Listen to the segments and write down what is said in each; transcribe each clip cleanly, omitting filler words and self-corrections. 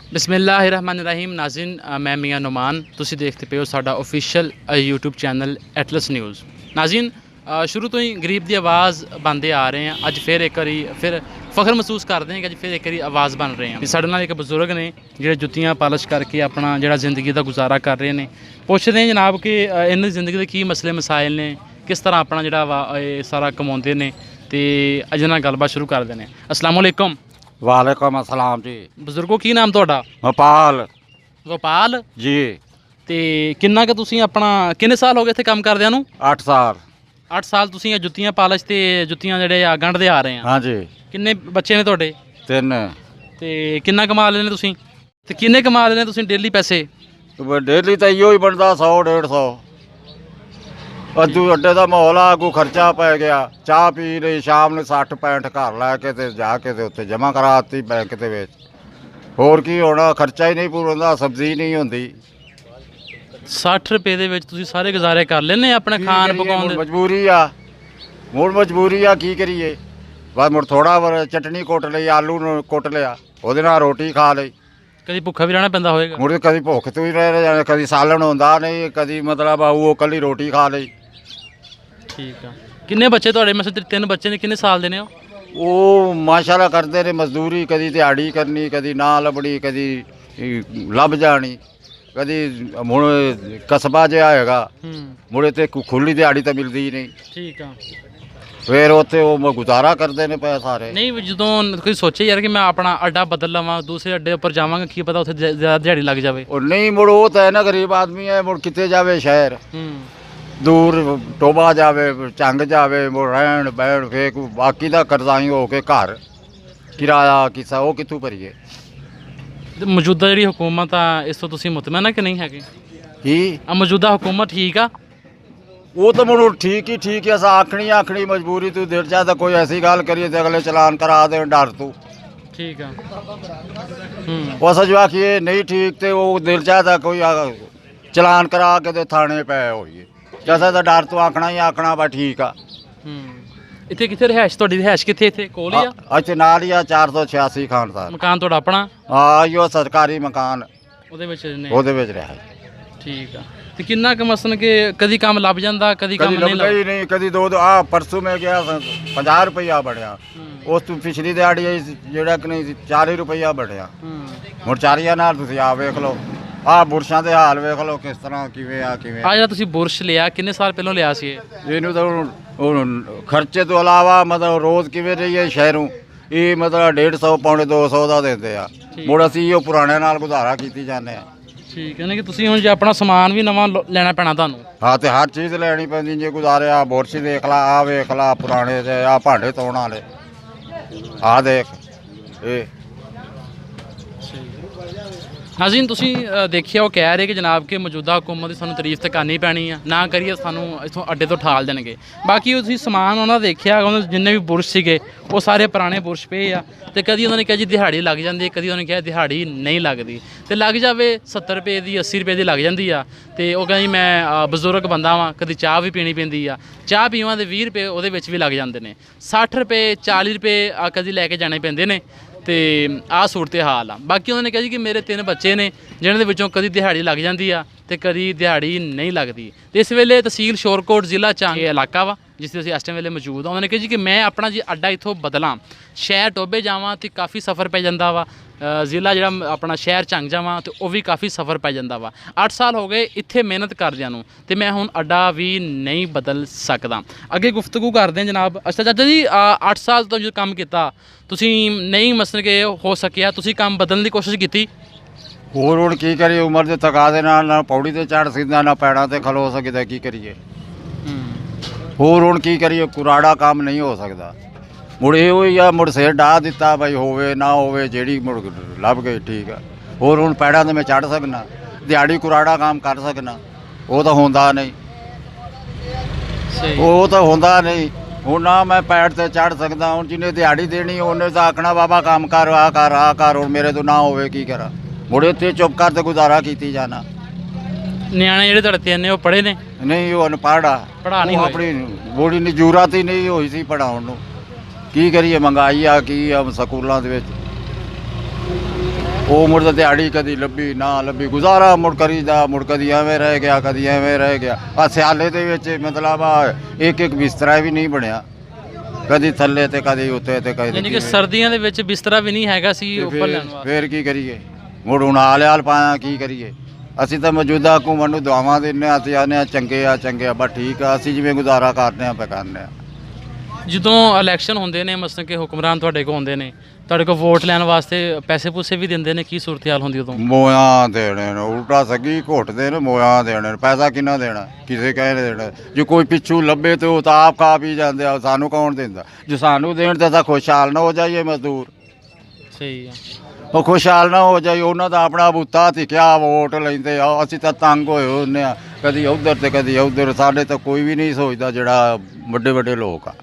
बिस्मिल्लाहिर्रहमानिर्रहीम नाज़रीन, मैं मियाँ नुमान, तुसी देखते पे हो साडा official YouTube channel Atlas news. नाज़रीन, शुरू तो ही गरीब की आवाज़ बनते आ रहे हैं। अज फिर एक बारी फिर फख्र महसूस करते हैं कि अज फिर एक बारी आवाज़ बन रहे हैं। साढ़े नाल एक बजुर्ग ने जो जुत्तियाँ पालिश करके अपना जो ज़िंदगी का गुजारा कर रहे हैं। पुछते हैं जनाब कि इन्होंने ज़िंदगी के की मसले मसाइल ने, किस तरह अपना जो सारा कमाते हैं, तो अज ना गलबात शुरू करते हैं। अस्सलाम वालेकुम। वालेकुम अस्सलाम जी। बजुर्गो की नाम तुहाडा? गोपाल गोपाल जी। ते किन्ना कि तुसीं अपना किन्ने साल हो गए इत्थे काम करदिਆਂ ਨੂੰ? 8 साल। 8 साल तुसीं ਇਹ ਜੁੱਤੀਆਂ ਪਾਲਿਸ਼ ਤੇ ਜੁੱਤੀਆਂ ਜਿਹੜੇ ਆ ਗੰਢਦੇ ਆ ਰਹੇ ਆ। हाँ जी। ਕਿੰਨੇ ਬੱਚੇ ਨੇ ਤੁਹਾਡੇ? 3। ਤੇ ਕਿੰਨਾ ਕਮਾ ਲੈਂਦੇ ਤੁਸੀਂ? ਤੇ ਕਿੰਨੇ ਕਮਾ ਲੈਂਦੇ ਤੁਸੀਂ ਡੇਲੀ ਪੈਸੇ? डेली तो इो ही बनता 100-150। अद्दू अड्डे का माहौल आ, कोई खर्चा पै गया, चाह पी ली, शाम ने 60-65 घर लैके ते जाके ते उत्थे जमा कराती बैंक के विच। होर की होना, खर्चा ही नहीं पूरा होंदा, सब्जी नहीं होंदी। 60 ਰੁਪਏ ਦੇ ਵਿੱਚ ਤੁਸੀਂ ਸਾਰੇ ਗੁਜ਼ਾਰੇ ਕਰ ਲੈਨੇ ਆਪਣੇ ਖਾਣ ਪਕਾਉਣ ਦੇ? मजबूरी आ, मुड़ मजबूरी आ, की करिए। बस मुड़ थोड़ा चटनी कुट लई, आलू कुट लिया, ਉਹਦੇ ਨਾਲ रोटी खा लई। ਕਦੀ ਭੁੱਖਾ ਵੀ ਰਹਿਣਾ ਪੈਂਦਾ ਹੋਵੇਗਾ? मुड़ कभी भुख तो ही रह जाने, कभी सालन होंदा नहीं, कभी मतलब वो कली रोटी खा लई। ठीक है। किन्ने बच्चे ਤੁਹਾਡੇ? ਮੈਂ 3 ਬੱਚੇ ਨੇ, ਕਿੰਨੇ ਸਾਲ ਦੇ ਨੇ ਉਹ ਮਾਸ਼ਾਅੱਲਾ ਕਰਦੇ ਨੇ ਮਜ਼ਦੂਰੀ, ਕਦੀ ਦਿਹਾੜੀ ਕਰਨੀ, ਕਦੀ ਨਾ ਲੱਭਣੀ, ਕਦੀ ਲੱਭ ਜਾਣੀ, ਕਦੀ ਹੁਣ ਕਸਬਾ ਜਿਹਾ ਹੈਗਾ ਮੁੜੇ ਤੇ ਖੁੱਲੀ ਦਿਹਾੜੀ ਤਾਂ ਮਿਲਦੀ ਹੀ ਨਹੀਂ। ਠੀਕ ਆ। ਫਿਰ ਉੱਥੇ ਉਹ ਗੁਜ਼ਾਰਾ ਕਰਦੇ ਨੇ ਪਏ ਸਾਰੇ। ਨਹੀਂ, ਜਦੋਂ ਕੋਈ ਸੋਚੇ ਯਾਰ ਕਿ ਮੈਂ ਆਪਣਾ ਅੱਡਾ ਬਦਲ ਲਵਾਂ, ਦੂਸਰੇ ਅੱਡੇ ਉੱਪਰ ਜਾਵਾਂਗਾ, ਕੀ ਪਤਾ ਉੱਥੇ ਜ਼ਿਆਦਾ ਦਿਹਾੜੀ ਲੱਗ ਜਾਵੇ। ਉਹ ਨਹੀਂ, ਮੁੜ ਉਹ ਤਾਂ ਹੈ ਨਾ ਗਰੀਬ ਆਦਮੀ ਹੈ, ਮੁੜ ਕਿਤੇ ਜਾਵੇ ਸ਼ਹਿਰ दूर, टोबा जावे, चंग जावे, मुड़ रहन बहन, फिर बाकी का करजाई हो के घर किराया किसा वो कितों भरीए। मौजूदा जी हुकूमत आ, इस तो तुसीं मुतमैन कि नहीं है? की मौजूदा हुकूमत ठीक आ? वो तो मुड़ ठीक ही अस आखनी मजबूरी तू दिल चाहे तो कोई ऐसी गल करिए तो अगले चलान करा दे डर तू। ठीक है। वो अस जो आखिए नहीं ठीक तो वो दिल चाहता कोई चलान करा के तो थाने पे होइए, जैसा तो डर तो आखना ही आखना बा ठीक आ। ਇੱਥੇ ਕਿੱਥੇ ਰਿਹਾਇਸ਼ ਤੁਹਾਡੀ? ਰਿਹਾਇਸ਼ ਕਿੱਥੇ? ਇੱਥੇ ਕੋਲ ਹੀ ਆ? ਅੱਛਾ, ਨਾਲ ਹੀ ਆ 486 ਖਾਨ ਸਾਹਿਬ। ਮਕਾਨ ਤੁਹਾਡਾ ਆਪਣਾ? ਹਾਂ, ਇਹੋ ਸਰਕਾਰੀ ਮਕਾਨ ਉਹਦੇ ਵਿੱਚ ਨੇ? ਉਹਦੇ ਵਿੱਚ ਰਿਹਾ। ਠੀਕ ਆ। ਤੇ ਕਿੰਨਾ ਕੁ ਮਸਲਨ ਕਿ ਕਦੀ ਕੰਮ ਲੱਭ ਜਾਂਦਾ, ਕਦੀ ਕੰਮ ਨਹੀਂ ਲੱਭਦਾ ਹੀ ਨਹੀਂ, ਕਦੀ ਦੋ ਆ ਪਰਸੋਂ ਮੈਂ ਗਿਆ 50 ਰੁਪਈਆ ਬਣਿਆ, ਉਸ ਤੋਂ ਪਿਛਲੀ ਦਿਹਾੜੀ ਜਿਹੜਾ ਕਿ ਨਹੀਂ 40 ਰੁਪਈਆ ਬਣਿਆ। ਹੁਣ ਚਾਰੀਆਂ ਨਾਲ ਤੁਸੀਂ ਆ ਵੇਖ ਲਓ, ਆ ਬੁਰਸ਼ਾਂ ਦੇ ਹਾਲ ਵੇਖ ਲਓ ਕਿਸ ਤਰ੍ਹਾਂ ਕਿਵੇਂ ਆ ਜਿਹੜਾ ਤੁਸੀਂ ਬੁਰਸ਼ ਲਿਆ ਕਿੰਨੇ ਸਾਲ ਪਹਿਲਾਂ ਲਿਆ ਸੀ ਇਹਨੂੰ ਤਾਂ ਹੁਣ ਖਰਚੇ ਤੋਂ ਇਲਾਵਾ ਮਤਲਬ ਰੋਜ਼ ਕਿਵੇਂ ਰਹੀਏ ਸ਼ਹਿਰੋਂ, ਇਹ ਮਤਲਬ 150 ਪੌਣੇ 200 ਦਾ ਦਿੰਦੇ ਆ, ਮੁੜ ਅਸੀਂ ਉਹ ਪੁਰਾਣੇ ਨਾਲ ਗੁਜ਼ਾਰਾ ਕੀਤੀ ਜਾਂਦੇ ਆ। ਠੀਕ ਹੈ ਨਾ, ਕਿ ਤੁਸੀਂ ਹੁਣ ਜੇ ਆਪਣਾ ਸਮਾਨ ਵੀ ਨਵਾਂ ਲੈਣਾ ਪੈਣਾ ਤੁਹਾਨੂੰ? ਹਾਂ, ਤੇ ਹਰ ਚੀਜ਼ ਲੈਣੀ ਪੈਂਦੀ ਜੇ ਗੁਜ਼ਾਰੇ। ਆ ਬੁਰਸ਼ ਦੇਖ ਲਾ, ਆ ਵੇਖ ਲਾ ਪੁਰਾਣੇ ਤੇ ਆ ਭਾਂਡੇ ਧੋਣ ਵਾਲੇ, ਆ ਦੇਖ ਇਹ। ਨਾਜ਼ਰੀਨ, ਤੁਸੀਂ ਦੇਖਿਆ ਉਹ ਕਹਿ ਰਹੇ ਕਿ ਜਨਾਬ ਕਿ ਮੌਜੂਦਾ ਹੁਕੂਮਤ ਦੀ ਸਾਨੂੰ ਤਾਰੀਫ ਤਾਂ ਕਰਨੀ ਪੈਣੀ ਆ, ਨਾ ਕਰੀਏ ਸਾਨੂੰ ਇੱਥੋਂ ਅੱਡੇ ਤੋਂ ਠਾਲ ਦੇਣਗੇ। ਬਾਕੀ ਉਹ ਤੁਸੀਂ ਸਮਾਨ ਉਹਨਾਂ ਦਾ ਦੇਖਿਆ, ਉਹਨਾਂ ਜਿੰਨੇ ਵੀ ਬੁਰਸ਼ ਸੀਗੇ ਉਹ ਸਾਰੇ ਪੁਰਾਣੇ ਬੁਰਸ਼ ਪਏ ਆ। ਅਤੇ ਕਦੀ ਉਹਨਾਂ ਨੇ ਕਿਹਾ ਜੀ ਦਿਹਾੜੀ ਲੱਗ ਜਾਂਦੀ, ਕਦੀ ਉਹਨਾਂ ਨੇ ਕਿਹਾ ਦਿਹਾੜੀ ਨਹੀਂ ਲੱਗਦੀ। ਅਤੇ ਲੱਗ ਜਾਵੇ 70 ਰੁਪਏ ਦੀ, 80 ਰੁਪਏ ਦੀ ਲੱਗ ਜਾਂਦੀ ਆ। ਅਤੇ ਉਹ ਕਹਿੰਦੀ ਮੈਂ ਬਜ਼ੁਰਗ ਬੰਦਾ ਵਾਂ, ਕਦੀ ਚਾਹ ਵੀ ਪੀਣੀ ਪੈਂਦੀ ਆ, ਚਾਹ ਪੀਵਾਂ ਦੇ 20 ਰੁਪਏ ਉਹਦੇ ਵਿੱਚ ਵੀ ਲੱਗ ਜਾਂਦੇ ਨੇ, 60 ਰੁਪਏ 40 ਰੁਪਏ ਕਦੀ ਲੈ ਕੇ ਜਾਣੇ ਪੈਂਦੇ ਨੇ। ਅਤੇ ਆਹ ਸੂਰਤ ਹਾਲ ਆ। ਬਾਕੀ ਉਹਨਾਂ ਨੇ ਕਿਹਾ ਜੀ ਕਿ ਮੇਰੇ 3 ਬੱਚੇ ਨੇ ਜਿਹਨਾਂ ਦੇ ਵਿੱਚੋਂ ਕਦੀ ਦਿਹਾੜੀ ਲੱਗ ਜਾਂਦੀ ਆ ਅਤੇ ਕਦੀ ਦਿਹਾੜੀ ਨਹੀਂ ਲੱਗਦੀ। ਅਤੇ ਇਸ ਵੇਲੇ ਤਹਿਸੀਲ ਸ਼ੋਰਕੋਟ ਜ਼ਿਲ੍ਹਾ ਚਾਂਗ ਇਲਾਕਾ ਵਾ ਜਿਸ ਦੇ ਅਸੀਂ ਇਸ ਟਾਈਮ ਵੇਲੇ ਮੌਜੂਦ ਆ। ਉਹਨਾਂ ਨੇ ਕਿਹਾ ਜੀ ਕਿ ਮੈਂ ਆਪਣਾ ਜੀ ਅੱਡਾ ਇੱਥੋਂ ਬਦਲਾਂ, ਸ਼ਹਿਰ ਟੋਬੇ ਜਾਵਾਂ ਅਤੇ ਕਾਫੀ ਸਫ਼ਰ ਪੈ ਜਾਂਦਾ ਵਾ, ਜ਼ਿਲ੍ਹਾ ਜਿਹੜਾ ਆਪਣਾ ਸ਼ਹਿਰ ਚੰਗ ਜਾਵਾਂ ਅਤੇ ਉਹ ਵੀ ਕਾਫੀ ਸਫ਼ਰ ਪੈ ਜਾਂਦਾ ਵਾ। 8 ਸਾਲ ਹੋ ਗਏ ਇੱਥੇ ਮਿਹਨਤ ਕਰਦਿਆਂ ਨੂੰ, ਅਤੇ ਮੈਂ ਹੁਣ ਅੱਡਾ ਵੀ ਨਹੀਂ ਬਦਲ ਸਕਦਾ। ਅੱਗੇ ਗੁਫ਼ਤਗੂ ਕਰਦੇ ਹਾਂ ਜਨਾਬ। ਅੱਛਾ ਚਾਚਾ ਜੀ, 8 ਸਾਲ ਤੋਂ ਜੋ ਕੰਮ ਕੀਤਾ ਤੁਸੀਂ ਨਹੀਂ ਮਸਲ ਕੇ ਹੋ ਸਕਿਆ, ਤੁਸੀਂ ਕੰਮ ਬਦਲਣ ਦੀ ਕੋਸ਼ਿਸ਼ ਕੀਤੀ? ਹੋਰ ਹੁਣ ਕੀ ਕਰੀਏ, ਉਮਰ ਦੇ ਥਕਾ ਦੇ ਨਾਲ ਨਾ ਪੌੜੀ ਤੇ ਚੜ੍ਹ ਸਕਦਾ, ਨਾ ਪੈੜਾਂ ਤੇ ਖਲੋ ਸਕਦਾ, ਕੀ ਕਰੀਏ। ਹੋਰ ਹੁਣ ਕੀ ਕਰੀਏ, ਕੁਰਾੜਾ ਕੰਮ ਨਹੀਂ ਹੋ ਸਕਦਾ। ਮੁੜ ਇਹੋ ਹੀ ਆ, ਮੁੜ ਸਿਰ ਢਾਹ ਦਿੱਤਾ ਬਈ ਹੋਵੇ ਨਾ ਹੋਵੇ, ਜਿਹੜੀ ਮੁੜ ਲੱਭ ਗਈ ਠੀਕ ਆ। ਹੋਰ ਹੁਣ ਪੈੜਾਂ ਤੇ ਮੈਂ ਚੜ੍ਹ ਸਕਣਾ, ਦਿਹਾੜੀ ਕੁਰਾੜਾ ਕੰਮ ਕਰ ਸਕਣਾ, ਉਹ ਤਾਂ ਹੁੰਦਾ ਨਹੀਂ, ਉਹ ਤਾਂ ਹੁੰਦਾ ਨਹੀਂ। ਹੁਣ ਨਾ ਮੈਂ ਪੈੜ ਤੇ ਚੜ੍ਹ ਸਕਦਾ, ਹੁਣ ਜਿਹਨੇ ਦਿਹਾੜੀ ਦੇਣੀ ਉਹਨੇ ਤਾਂ ਆਖਣਾ ਬਾਬਾ ਕੰਮ ਕਰ, ਆ ਕਰ ਆ ਕਰ, ਹੁਣ ਮੇਰੇ ਤੋਂ ਨਾ ਹੋਵੇ ਕੀ ਕਰਾਂ। ਮੁੜੇ ਇੱਥੇ ਚੁੱਪ ਕਰ ਤੇ ਗੁਜ਼ਾਰਾ ਕੀਤੀ ਜਾਣਾ। ਨਿਆਣੇ ਜਿਹੜੇ ਤੁਹਾਡੇ 3 ਨੇ ਉਹ ਪੜ੍ਹੇ ਨੇ? ਨਹੀਂ, ਉਹ ਅਨਪੜ੍ਹ ਆ, ਪੜ੍ਹਾ ਨਹੀਂ ਹੋਏ। ਆਪਣੀ ਬੋੜੀ ਦੀ ਜ਼ਰੂਰਤ ਹੀ ਨਹੀਂ ਹੋਈ ਸੀ ਪੜ੍ਹਾਉਣ ਨੂੰ। ਕੀ ਕਰੀਏ, ਮਹਿੰਗਾਈ ਆ ਕੀ ਆ ਸਕੂਲਾਂ ਦੇ ਵਿੱਚ। ਉਹ ਮੁੜ ਤਾਂ ਦਿਹਾੜੀ ਕਦੀ ਲੱਭੀ ਨਾ ਲੱਭੀ, ਗੁਜ਼ਾਰਾ ਮੁੜ ਕਰੀਦਾ, ਮੁੜ ਕਦੀ ਐਵੇਂ ਰਹਿ ਗਿਆ, ਕਦੀ ਐਵੇਂ ਰਹਿ ਗਿਆ। ਆ ਸਿਆਲੇ ਦੇ ਵਿੱਚ ਮਤਲਬ ਆ ਇੱਕ ਬਿਸਤਰਾ ਵੀ ਨਹੀਂ ਬਣਿਆ, ਕਦੀ ਥੱਲੇ ਤੇ ਕਦੀ ਉੱਤੇ ਤੇ ਕਦੀ ਯਾਨੀ ਕਿ ਸਰਦੀਆਂ ਦੇ ਵਿੱਚ ਬਿਸਤਰਾ ਵੀ ਨਹੀਂ ਹੈਗਾ ਸੀ ਉੱਪਰ ਲੈਣ ਵਾਸਤੇ। ਫੇਰ ਕੀ ਕਰੀਏ, ਮੁੜ ਹੁਣ ਹਾਲ ਪਾਇਆ ਕੀ ਕਰੀਏ। ਅਸੀਂ ਤਾਂ ਮੌਜੂਦਾ ਹਕੂਮਤ ਨੂੰ ਦੁਆਵਾਂ ਦਿੰਦੇ ਹਾਂ, ਅਸੀਂ ਆਨੇ ਆ ਚੰਗੇ ਆ ਬਸ ਠੀਕ ਆ, ਅਸੀਂ ਜਿਵੇਂ ਗੁਜ਼ਾਰਾ ਕਰਦੇ ਆ ਪਕਾਉਂਦੇ ਆ। ਜਦੋਂ ਇਲੈਕਸ਼ਨ ਹੁੰਦੇ ਨੇ, ਮਸਲਨ ਕਿ ਹੁਕਮਰਾਨ ਤੁਹਾਡੇ ਕੋਲ ਆਉਂਦੇ ਨੇ, ਤੁਹਾਡੇ ਕੋਲ ਵੋਟ ਲੈਣ ਵਾਸਤੇ ਪੈਸੇ ਪੂਸੇ ਵੀ ਦਿੰਦੇ ਨੇ, ਕੀ ਸੂਰਤ ਹਾਲ ਹੁੰਦੀ ਉਦੋਂ? ਮੋਇਆਂ ਦੇਣੇ ਨੇ, ਉਲਟਾ ਸੱਗੀ ਘੁੱਟਦੇ ਨੇ, ਮੋਇਆਂ ਦੇਣੇ ਨੇ। ਪੈਸਾ ਕਿੰਨਾ ਦੇਣਾ, ਕਿਸੇ ਕਹਿ ਦੇਣਾ। ਜੇ ਕੋਈ ਪਿੱਛੂ ਲੱਭੇ ਤੇ ਉਹ ਤਾਂ ਆਪ ਖਾ ਪੀ ਜਾਂਦੇ ਆ, ਸਾਨੂੰ ਕੌਣ ਦਿੰਦਾ? ਜੇ ਸਾਨੂੰ ਦੇਣ ਤਾਂ ਖੁਸ਼ਹਾਲ ਨਾ ਹੋ ਜਾਈਏ ਮਜ਼ਦੂਰ, ਸਹੀ ਆ। ਉਹ ਖੁਸ਼ਹਾਲ ਨਾ ਹੋ ਜਾਈ, ਉਹਨਾਂ ਦਾ ਆਪਣਾ ਬੂਤਾ ਧਿਕਿਆ ਵੋਟ ਲੈਂਦੇ ਆ। ਅਸੀਂ ਤਾਂ ਤੰਗ ਹੋਏ ਹੁੰਦੇ ਆ, ਕਦੀ ਉੱਧਰ ਤੇ ਕਦੀ ਉੱਧਰ। ਸਾਡੇ ਤਾਂ ਕੋਈ ਵੀ ਨਹੀਂ ਸੋਚਦਾ, ਜਿਹੜਾ ਵੱਡੇ ਵੱਡੇ ਲੋਕ ਆ।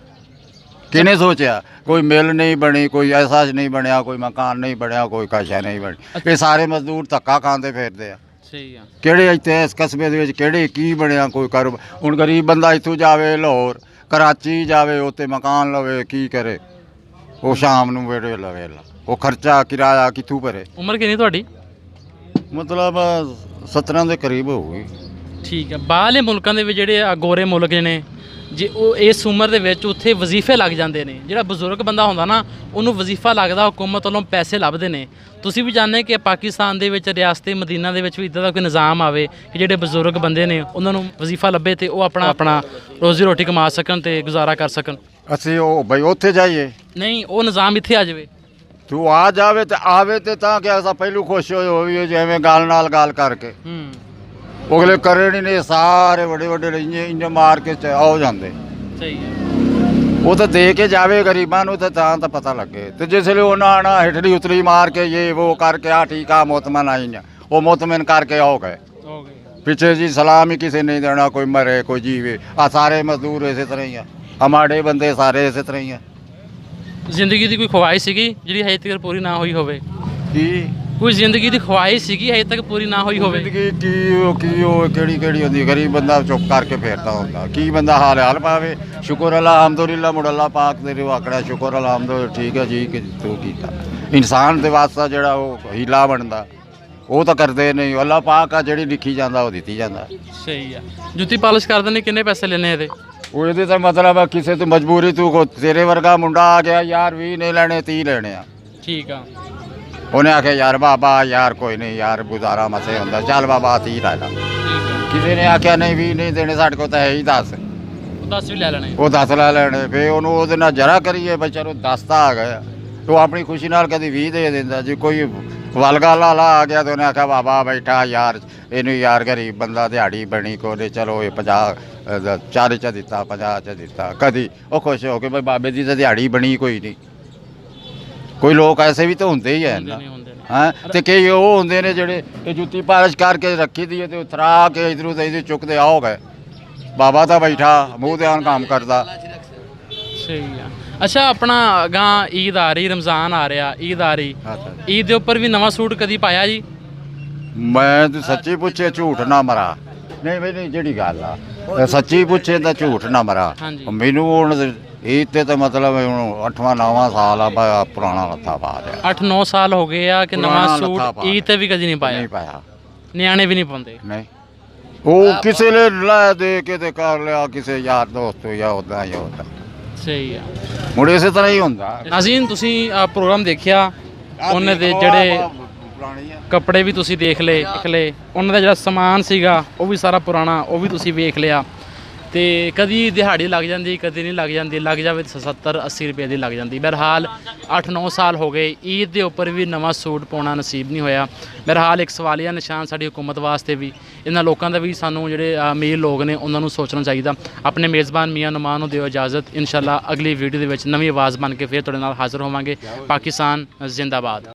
ਕਿਹਨੇ ਸੋਚਿਆ? ਕੋਈ ਮਿਲ ਨਹੀਂ ਬਣੀ, ਕੋਈ ਐਸਾ ਨਹੀਂ ਬਣਿਆ, ਕੋਈ ਮਕਾਨ ਨਹੀਂ ਬਣਿਆ, ਕੋਈ ਕਾਸ਼ਾ ਨਹੀਂ ਬਣੀ। ਇਹ ਸਾਰੇ ਮਜ਼ਦੂਰ ਧੱਕਾ ਖਾਂਦੇ ਫਿਰਦੇ ਆ। ਸਹੀ ਆ। ਕਿਹੜੇ ਇੱਥੇ ਇਸ ਕਸਬੇ ਦੇ ਵਿੱਚ ਕਿਹੜੇ ਕੀ ਬਣਿਆ? ਕੋਈ ਕਾਰੋਬਾਰ। ਹੁਣ ਗਰੀਬ ਬੰਦਾ ਇੱਥੋਂ ਜਾਵੇ ਲਾਹੌਰ, ਕਰਾਚੀ ਜਾਵੇ, ਉੱਥੇ ਮਕਾਨ ਲਵੇ, ਕੀ ਕਰੇ? ਉਹ ਸ਼ਾਮ ਨੂੰ ਵੇੜੇ ਲਵੇ, ਉਹ ਖਰਚਾ ਕਿਰਾਇਆ ਕਿੱਥੋਂ ਭਰੇ? ਉਮਰ ਕਿੰਨੀ ਤੁਹਾਡੀ? ਮਤਲਬ 17 ਦੇ ਕਰੀਬ ਹੋਊਗੀ। ਠੀਕ ਹੈ। ਬਾਹਰਲੇ ਮੁਲਕਾਂ ਦੇ ਵਿੱਚ ਜਿਹੜੇ ਗੋਰੇ ਮੁਲਕ ਨੇ, ਜੇ ਉਹ ਇਸ ਉਮਰ ਦੇ ਵਿੱਚ ਉੱਥੇ ਵਜ਼ੀਫੇ ਲੱਗ ਜਾਂਦੇ ਨੇ। ਜਿਹੜਾ ਬਜ਼ੁਰਗ ਬੰਦਾ ਹੁੰਦਾ ਨਾ, ਉਹਨੂੰ ਵਜ਼ੀਫਾ ਲੱਗਦਾ, ਹੁਕੂਮਤ ਵੱਲੋਂ ਪੈਸੇ ਲੱਭਦੇ ਨੇ। ਤੁਸੀਂ ਵੀ ਜਾਣਦੇ ਕਿ ਪਾਕਿਸਤਾਨ ਦੇ ਵਿੱਚ ਰਿਆਸਤ ਮਦੀਨਾ ਦੇ ਵਿੱਚ ਵੀ ਇੱਦਾਂ ਦਾ ਕੋਈ ਨਿਜ਼ਾਮ ਆਵੇ ਕਿ ਜਿਹੜੇ ਬਜ਼ੁਰਗ ਬੰਦੇ ਨੇ ਉਹਨਾਂ ਨੂੰ ਵਜ਼ੀਫਾ ਲੱਭੇ ਤੇ ਉਹ ਆਪਣਾ ਰੋਜ਼ੀ ਰੋਟੀ ਕਮਾ ਸਕਣ ਤੇ ਗੁਜ਼ਾਰਾ ਕਰ ਸਕਣ। ਅਸੀਂ ਉਹ ਬਈ ਉੱਥੇ ਜਾਈਏ? ਨਹੀਂ, ਉਹ ਨਿਜ਼ਾਮ ਇੱਥੇ ਆ ਜਾਵੇ। ਤੂੰ ਆ ਜਾਵੇ ਤੇ ਆਵੇ ਤੇ ਤਾਂ ਕਿ ਅਸਾਂ ਪਹਿਲੂ ਖੁਸ਼ ਹੋਈਏ, ਜਿਵੇਂ ਗੱਲ ਨਾਲ ਗੱਲ ਕਰਕੇ। ਅਗਲੇ ਕਰੇ ਨਹੀਂ, ਸਾਰੇ ਵੱਡੇ ਵੱਡੇ ਇੰਜ ਮਾਰ ਕੇ ਆਉ ਜਾਂਦੇ। ਸਹੀ ਹੈ। ਉਹ ਤਾਂ ਦੇ ਕੇ ਜਾਵੇ ਗਰੀਬਾਂ ਨੂੰ, ਤਾਂ ਪਤਾ ਲੱਗੇ। ਤੇ ਜਿਸ ਵੇਲੇ ਉਹਨਾਂ ਆਣਾ ਹੇਠਲੀ ਉਤਲੀ ਮਾਰ ਕੇ ਇਹ ਉਹ ਕਰਕੇ ਆ ਠੀਕ ਆ ਮੁਤਮਨ ਆਈ ਨਾ, ਉਹ ਮੁਤਮਨ ਕਰਕੇ ਹੋ ਗਏ। ਪਿੱਛੇ ਜੀ ਸਲਾਮ ਹੀ ਕਿਸੇ ਨਹੀਂ ਦੇਣਾ, ਕੋਈ ਮਰੇ ਕੋਈ ਜੀਵੇ। ਆ ਸਾਰੇ ਮਜ਼ਦੂਰ ਇਸੇ ਤਰ੍ਹਾਂ ਹੀ ਆ, ਹਮਾਰੇ ਬੰਦੇ ਸਾਰੇ ਇਸੇ ਤਰ੍ਹਾਂ ਹੀ ਆ। ਜ਼ਿੰਦਗੀ ਦੀ ਕੋਈ ਖਵਾਇਸ਼ ਸੀਗੀ ਜਿਹੜੀ ਹਜੇ ਤੱਕ ਪੂਰੀ ਨਾ ਹੋਈ ਹੋਵੇ? ਕੀ ਕੋਈ ਜ਼ਿੰਦਗੀ ਦੀ ਖਵਾਇਸ਼ ਸੀਗੀ ਹਜੇ ਤੱਕ ਪੂਰੀ ਨਾ ਹੋਈ ਹੋਵੇ? ਜ਼ਿੰਦਗੀ ਉਹ ਕਿਹੜੀ ਹੁੰਦੀ? ਗਰੀਬ ਬੰਦਾ ਚੁੱਪ ਕਰਕੇ ਫੇਰਦਾ ਹੁੰਦਾ। ਕੀ ਬੰਦਾ ਹਾਲ ਪਾਵੇ? ਸ਼ੁਕਰ ਅੱਲਾ ਹਮਦੁਲਿਲਾ, ਮੁੜ ਅੱਲਾ ਪਾਕ ਦੇ ਆਕੜਾ ਸ਼ੁਕਰ ਅੱਲਾ ਹਮਦ, ਠੀਕ ਹੈ ਜੀ ਕਿ ਤੂੰ ਕੀਤਾ। ਇਨਸਾਨ ਦੇ ਵਾਸਤਾ ਜਿਹੜਾ ਉਹ ਹੀਲਾ ਬਣਦਾ, ਉਹ ਤਾਂ ਕਰਦੇ ਨਹੀਂ। ਅੱਲਾ ਪਾਕ ਆ ਜਿਹੜੀ ਲਿਖੀ ਜਾਂਦਾ ਉਹ ਦਿੱਤੀ ਜਾਂਦਾ। ਸਹੀ ਆ। ਜੁੱਤੀ ਪਾਲਿਸ਼ ਕਰਦੇ ਨੇ, ਕਿੰਨੇ ਪੈਸੇ ਲੈਣੇ ਇਹਦੇ? ਉਹ ਇਹਦੇ ਤਾਂ ਮਤਲਬ ਆ ਕਿਸੇ ਤੋਂ ਮਜਬੂਰੀ, ਤੂੰ ਤੇਰੇ ਵਰਗਾ ਮੁੰਡਾ ਆ ਗਿਆ ਯਾਰ 20 ਨਹੀਂ ਲੈਣੇ 30 ਲੈਣੇ ਆ। ਠੀਕ ਆ। ਉਹਨੇ ਆਖਿਆ ਯਾਰ ਬਾਬਾ ਯਾਰ ਕੋਈ ਨਹੀਂ ਯਾਰ ਗੁਜ਼ਾਰਾ ਮਸੇ ਹੁੰਦਾ, ਚੱਲ ਬਾਬਾ 30 ਲੈ ਲਾ। ਕਿਸੇ ਨੇ ਆਖਿਆ ਨਹੀਂ 20 ਨਹੀਂ ਦੇਣੇ, ਸਾਡੇ ਕੋਲ ਤਾਂ ਹੈ ਹੀ 10। 10 ਵੀ ਲੈ ਲੈਣੇ। ਉਹ 10 ਲੈ ਲੈਣੇ। ਫੇ ਉਹਨੂੰ ਉਹਦੇ ਨਾਲ ਜਰਾ ਕਰੀਏ ਬਈ ਚਲੋ 10 ਤਾਂ ਆ ਗਿਆ। ਤੂੰ ਆਪਣੀ ਖੁਸ਼ੀ ਨਾਲ ਕਦੀ 20 ਦੇ ਦਿੰਦਾ। ਜੇ ਕੋਈ ਵਲਗਾ ਲਾਲਾ ਆ ਗਿਆ ਤਾਂ ਉਹਨੇ ਆਖਿਆ ਬਾਬਾ ਬੈਠਾ ਯਾਰ, ਇਹਨੂੰ ਯਾਰ ਗਰੀਬ ਬੰਦਾ ਦਿਹਾੜੀ ਬਣੀ ਕੋਲੇ, ਚਲੋ ਇਹ 50 40 ਚ ਦਿੱਤਾ, 50 ਚ ਦਿੱਤਾ। ਕਦੀ ਉਹ ਖੁਸ਼ ਹੋ ਕੇ ਬਈ ਬਾਬੇ ਦੀ ਤਾਂ ਦਿਹਾੜੀ ਬਣੀ ਕੋਈ ਨਹੀਂ। ਕੋਈ ਲੋਕ ਐਸੇ ਵੀ ਤਾਂ ਹੁੰਦੇ ਹੀ ਹੈ ਨਾ, ਹਾਂ। ਤੇ ਕਈ ਉਹ ਹੁੰਦੇ ਨੇ ਜਿਹੜੇ ਇਹ ਜੁੱਤੀ ਪਾਲਿਸ਼ ਕਰਕੇ ਰੱਖੀ ਦੀ ਹੈ ਤੇ ਉਤਰਾ ਕੇ ਇਧਰੋਂ ਤੇ ਇਧਰ ਚੁੱਕਦੇ ਆਓ ਗਏ। ਬਾਬਾ ਤਾਂ ਬੈਠਾ ਮੂੰਹ ਤੇ ਆਨ ਕੰਮ ਕਰਦਾ। ਸਹੀ ਆ। ਅੱਛਾ, ਆਪਣਾ ਅਗਾਂਹ ਈਦ ਆ ਰਹੀ, ਰਮਜ਼ਾਨ ਆ ਰਿਹਾ, ਈਦ ਆ ਰਹੀ, ਈਦ ਦੇ ਉੱਪਰ ਵੀ ਨਵਾਂ ਸੂਟ ਕਦੀ ਪਾਇਆ ਜੀ? ਮੈਂ ਤੂੰ ਸੱਚੀ ਪੁੱਛੇ ਝੂਠ ਨਾ ਮਰਾ। ਨਹੀਂ ਬਈ ਨਹੀਂ, ਜਿਹੜੀ ਗੱਲ ਆ ਸੱਚੀ ਪੁੱਛੇ ਤਾਂ ਝੂਠ ਨਾ ਮਰਾ। ਮੈਨੂੰ ਹੁਣ ਈਦ ਤੇ ਤਾਂ ਮਤਲਬ ਹੁਣ 8ਵਾਂ 9ਵਾਂ ਸਾਲ ਆ, ਪੁਰਾਣਾ ਲੱਥਾ ਪਾ ਲਿਆ। 8-9 ਸਾਲ ਹੋ ਗਏ ਆ ਕਿ ਨਵਾਂ ਸੂਟ ਈਦ ਤੇ ਵੀ ਕਦੀ ਨਹੀਂ ਪਾਇਆ? ਨਹੀਂ ਪਾਇਆ। ਨਿਆਣੇ ਵੀ ਨਹੀਂ ਪਾਉਂਦੇ? ਨਹੀਂ, ਉਹ ਕਿਸੇ ਨੇ ਲੈ ਦੇ ਕੇ ਤੇ ਕਰ ਲਿਆ, ਕਿਸੇ ਯਾਰ ਦੋਸਤ ਜਾਂ ਉਦਾਂ ਜਾਂ ਉਦਾਂ। ਸਹੀ ਆ। ਮੁੜ ਇਸੇ ਤਰ੍ਹਾਂ ਹੀ ਹੁੰਦਾ। ਨਾਜ਼ਰੀਨ, ਤੁਸੀਂ ਪ੍ਰੋਗਰਾਮ ਦੇਖਿਆ, ਉਹਨਾਂ ਦੇ ਜਿਹੜੇ ਕੱਪੜੇ ਵੀ ਤੁਸੀਂ ਦੇਖ ਲਏ, ਉਹਨਾਂ ਦਾ ਜਿਹੜਾ ਸਮਾਨ ਸੀਗਾ ਉਹ ਵੀ ਸਾਰਾ ਪੁਰਾਣਾ, ਉਹ ਵੀ ਤੁਸੀਂ ਵੇਖ ਲਿਆ। ਤੇ ਕਦੀ ਦਿਹਾੜੀ ਲੱਗ ਜਾਂਦੀ, ਕਦੀ ਨਹੀਂ ਲੱਗ ਜਾਂਦੀ, ਲੱਗ ਜਾਵੇ 70-80 ਰੁਪਏ ਦੀ ਲੱਗ ਜਾਂਦੀ। ਬਹਰਹਾਲ 8-9 ਸਾਲ ਹੋ ਗਏ, ਈਦ ਦੇ ਉੱਪਰ ਵੀ ਨਵਾਂ ਸੂਟ ਪਾਉਣਾ ਨਸੀਬ ਨਹੀਂ ਹੋਇਆ। ਬਹਰਹਾਲ ਇੱਕ ਸਵਾਲੀਆ ਨਿਸ਼ਾਨ ਸਾਡੀ ਹੁਕੂਮਤ ਵਾਸਤੇ ਵੀ, ਇਹਨਾਂ ਲੋਕਾਂ ਦਾ ਵੀ, ਸਾਨੂੰ ਜਿਹੜੇ ਅਮੀਰ ਲੋਕ ਨੇ ਉਹਨਾਂ ਨੂੰ ਸੋਚਣਾ ਚਾਹੀਦਾ। ਆਪਣੇ ਮੇਜ਼ਬਾਨ ਮੀਆਂ ਨੁਮਾਨ ਨੂੰ ਦਿਓ ਇਜਾਜ਼ਤ। ਇਨਸ਼ਾਅੱਲਾ ਅਗਲੀ ਵੀਡੀਓ ਦੇ ਵਿੱਚ ਨਵੀਂ ਆਵਾਜ਼ ਬਣ ਕੇ ਫਿਰ ਤੁਹਾਡੇ ਨਾਲ ਹਾਜ਼ਰ ਹੋਵਾਂਗੇ। ਪਾਕਿਸਤਾਨ ਜ਼ਿੰਦਾਬਾਦ।